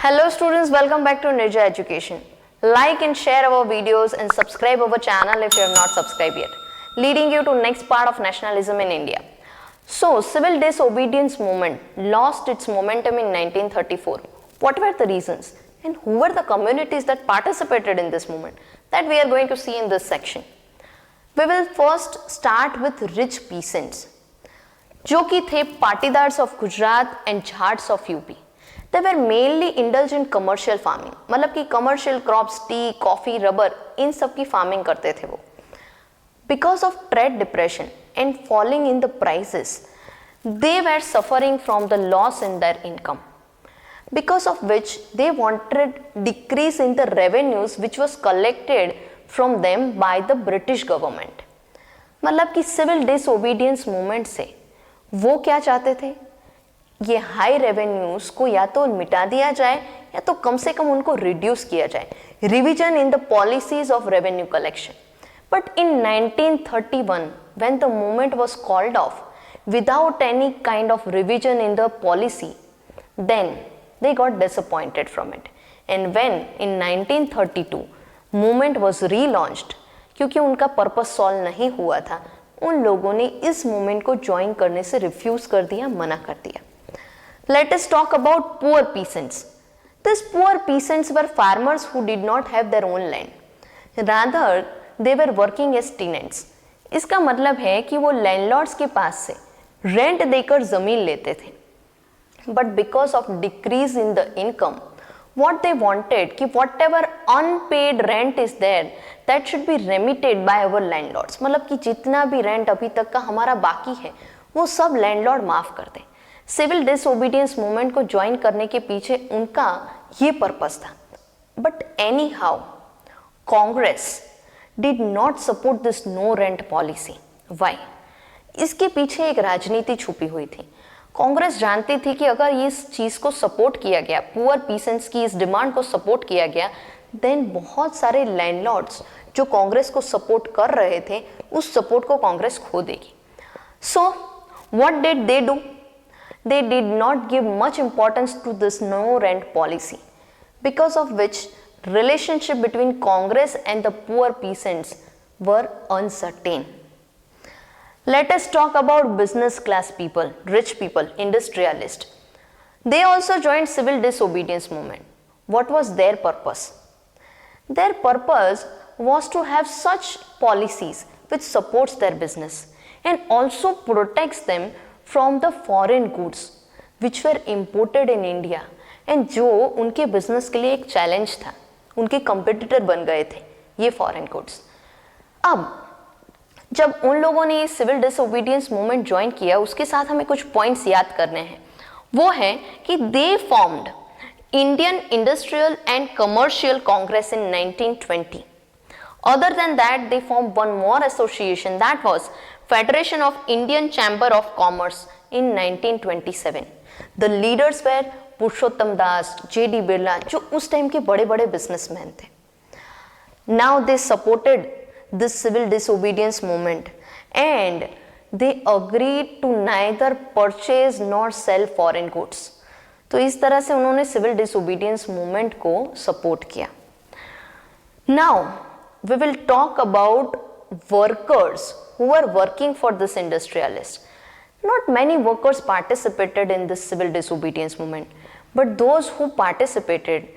Hello students, welcome back to Nirja Education. Like and share our videos and subscribe our channel if you have not subscribed yet. Leading you to next part of nationalism in India. So, civil disobedience movement lost its momentum in 1934. What were the reasons? And who were the communities that participated in this movement? That we are going to see in this section. We will first start with rich peasants, जो कि थे Patidars of Gujarat and Jats of UP. They were mainly indulge in commercial farming, मतलब कि commercial crops, tea, coffee, rubber, इन सब की farming करते थे वो. Because of trade depression and falling in the prices, they were suffering from the loss in their income, because of which they wanted decrease in the revenues which was collected from them by the British government. मतलब कि civil disobedience movement से वो क्या चाहते थे, ये high revenues को या तो मिटा दिया जाए या तो कम से कम उनको रिड्यूस किया जाए, revision in the policies of revenue collection. But in 1931 when the movement was called off without any kind of revision in the policy, then they got disappointed from it. And when in 1932 movement was relaunched, क्योंकि उनका purpose solve नहीं हुआ था, उन लोगों ने इस movement को ज्वाइन करने से रिफ्यूज कर दिया, मना कर दिया. Let us talk about poor peasants. These poor peasants were farmers who did not have their own land. Rather, they were working as tenants. इसका मतलब है कि वो लैंडलॉर्ड्स के पास से रेंट देकर जमीन लेते थे. But because of decrease in the income, what they wanted कि whatever unpaid rent is there, that should be remitted by our landlords. मतलब कि जितना भी रेंट अभी तक का हमारा बाकी है वो सब लैंडलॉर्ड माफ कर दें. सिविल डिसओबीडियंस मूवमेंट को ज्वाइन करने के पीछे उनका ये पर्पस था. But anyhow Congress did not support this no rent policy. Why? इसके पीछे एक राजनीति छुपी हुई थी. कांग्रेस जानती थी कि अगर इस चीज को सपोर्ट किया गया, पुअर पीसेंट्स की इस डिमांड को सपोर्ट किया गया, देन बहुत सारे लैंडलॉर्ड्स जो कांग्रेस को सपोर्ट कर रहे थे उस सपोर्ट को कांग्रेस खो देगी. So what did they do? They did not give much importance to this no rent policy, because of which relationship between Congress and the poor peasants were uncertain. Let us talk about business class people, rich people, industrialists. They also joined civil disobedience movement. What was their purpose? Their purpose was to have such policies which supports their business and also protects them from the foreign goods which were imported in India, and जो उनके business के लिए एक challenge था, उनके competitor बन गए थे ये फॉरेन गुड्स. अब जब उन लोगों ने ये सिविल डिसओबीडियंस मूवमेंट ज्वाइन किया, उसके साथ हमें कुछ पॉइंट्स याद करने हैं. वो है कि दे formed Indian industrial and commercial Congress in 1920. Other than that, they formed one more association, that was Federation of Indian Chamber of Commerce in 1927. The leaders were Purushottam Das, J.D. Birla, जो उस टाइम के बड़े बड़े बिजनेसमैन थे. Now they supported this civil disobedience movement and they agreed to neither purchase nor sell foreign goods. तो इस तरह से उन्होंने सिविल डिसोबीडियंस मूवमेंट को सपोर्ट किया. Now we will talk about workers who were working for this industrialist. Not many workers participated in this civil disobedience movement, but those who participated,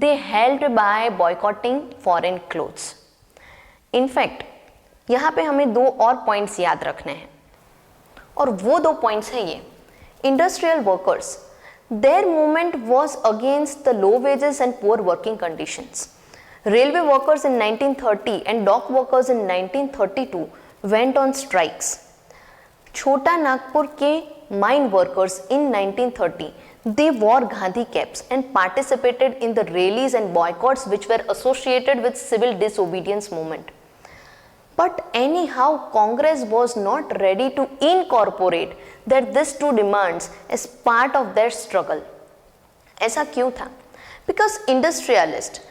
they helped by boycotting foreign clothes. In fact, यहाँ पे हमें दो और points याद रखने हैं, और वो दो पॉइंट्स हैं ये. Industrial workers, their movement was against the low wages and poor working conditions. Railway workers in 1930 and dock workers in 1932 went on strikes. छोटा नागपुर के mine workers in 1930, they wore Gandhi caps and participated in the rallies and boycotts which were associated with civil disobedience movement. But anyhow, Congress was not ready to incorporate that these two demands as part of their struggle. ऐसा क्यों था? Because industrialists,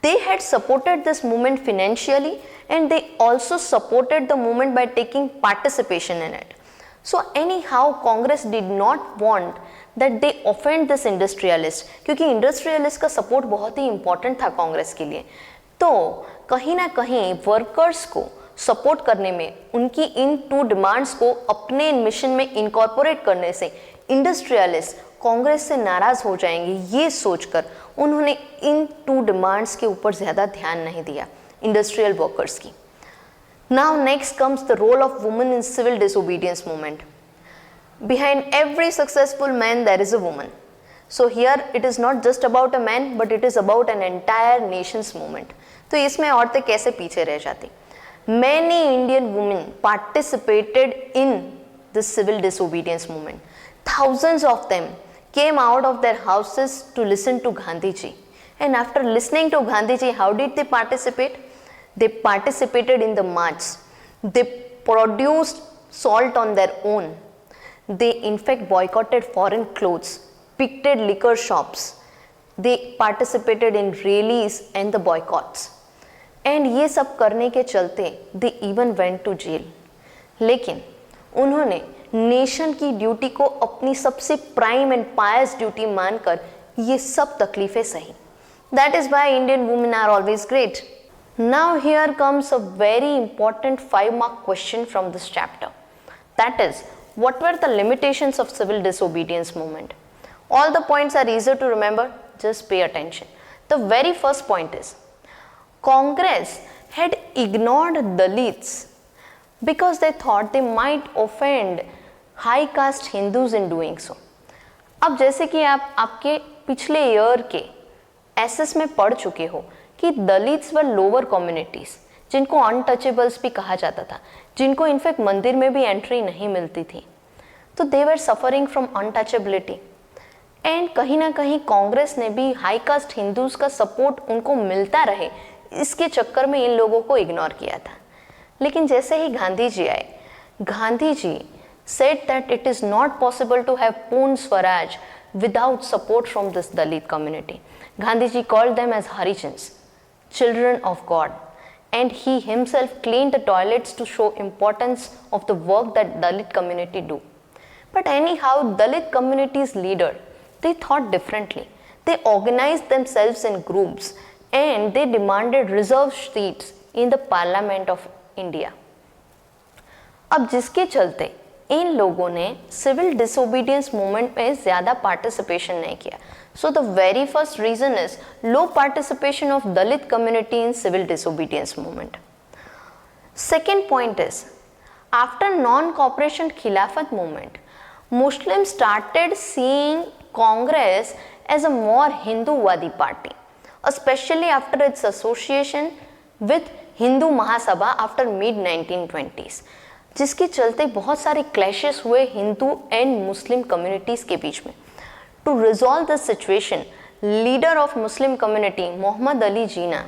they had supported this movement financially and they also supported the movement by taking participation in it. So anyhow, Congress did not want that they offend this industrialist, क्योंकि industrialist का support बहुत ही important था कांग्रेस के लिए। तो कहीं ना कहीं वर्कर्स को सपोर्ट करने में, उनकी इन टू डिमांड्स को अपने मिशन में इनकॉर्पोरेट करने से इंडस्ट्रियलिस्ट कांग्रेस से नाराज हो जाएंगे, ये सोचकर उन्होंने इन टू डिमांड्स के ऊपर ज़्यादा ध्यान नहीं दिया इंडस्ट्रियल वर्कर्स की। Now next comes the role of women in civil disobedience movement. Behind every successful man there is a woman. So here it is not just about a man but it is about an entire nation's movement. तो इसमें औरतें कैसे पीछे रह जाती? Many Indian women participated in the civil disobedience movement. Thousands of them came out of their houses to listen to Gandhi ji. And after listening to Gandhi ji, how did they participate? They participated in the march. They produced salt on their own. They in fact boycotted foreign clothes, picketed liquor shops. They participated in rallies and the boycotts. And ये सब करने के चलते they even went to jail. लेकिन उन्होंने nation की duty को अपनी सबसे प्राइम एंड पायस ड्यूटी मानकर ये सब तकलीफें सही. That is why Indian women are always great. Now here comes a very important 5-mark question from this chapter. That is, what were the limitations of civil disobedience movement? All the points are easier to remember, just pay attention. The very first point is, Congress had ignored Dalits because they thought they might offend high caste Hindus in doing so. अब जैसे कि आप आपके पिछले year के SS में पढ़ चुके हो कि दलित्स व लोअर कम्युनिटीज जिनको अनटचेबल्स भी कहा जाता था, जिनको इनफैक्ट मंदिर में भी एंट्री नहीं मिलती थी, तो they were suffering from untouchability. And कहीं ना कहीं कांग्रेस ने भी हाई कास्ट हिंदूज का सपोर्ट उनको मिलता रहे, इसके चक्कर में इन लोगों को इग्नोर किया था। लेकिन जैसे ही गांधी जी आए, Gandhi ji said that it is not possible to have Poon Swaraj without support from this Dalit community. Gandhi ji called them as Harijans, children of God, and he himself cleaned the toilets to show importance of the work that Dalit community do. But anyhow, Dalit community's leader, they thought differently. They organized themselves in groups and they demanded reserved seats in the Parliament of India. अब जिसके चलते इन लोगों ने civil disobedience movement में ज़्यादा participation नहीं किया. So the very first reason is low participation of Dalit community in civil disobedience movement. Second point is after non cooperation Khilafat movement, Muslims started seeing Congress as a more Hindu-wadi party, especially after its association with Hindu Mahasabha after mid-1920s, जिसके चलते बहुत सारे clashes हुए Hindu and Muslim communities के बीच में. To resolve this situation, leader of Muslim community Mohammad Ali Jinnah,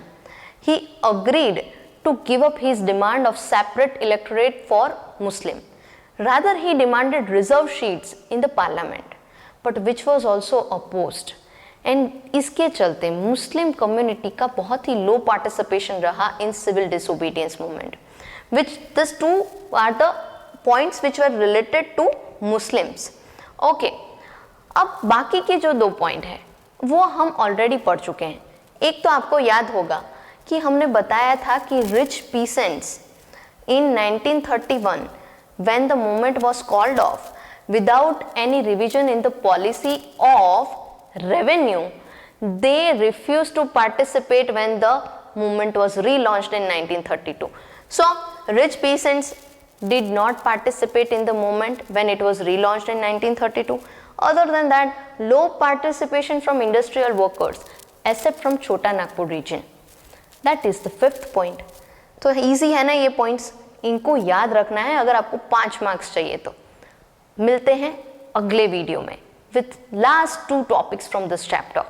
he agreed to give up his demand of separate electorate for Muslim. Rather, he demanded reserved seats in the parliament, but which was also opposed. And इसके चलते Muslim community का बहुत ही low participation रहा in civil disobedience movement. Which these two are the points which were related to Muslims. Okay, अब बाकी के जो 2 point है वो हम ऑलरेडी पढ़ चुके हैं. एक तो आपको याद होगा कि हमने बताया था कि rich peasants in 1931 when the movement was called off without any revision in the policy of revenue, they refused to participate when the movement was relaunched in 1932. So rich peasants did not participate in the movement when it was relaunched in 1932. Other than that, low participation from industrial workers except from Chota Nagpur region. That is the 5th point. तो easy है ना ये points, इनको याद रखना है अगर आपको 5 मार्क्स चाहिए तो. मिलते हैं अगले वीडियो में with last 2 topics from this chapter.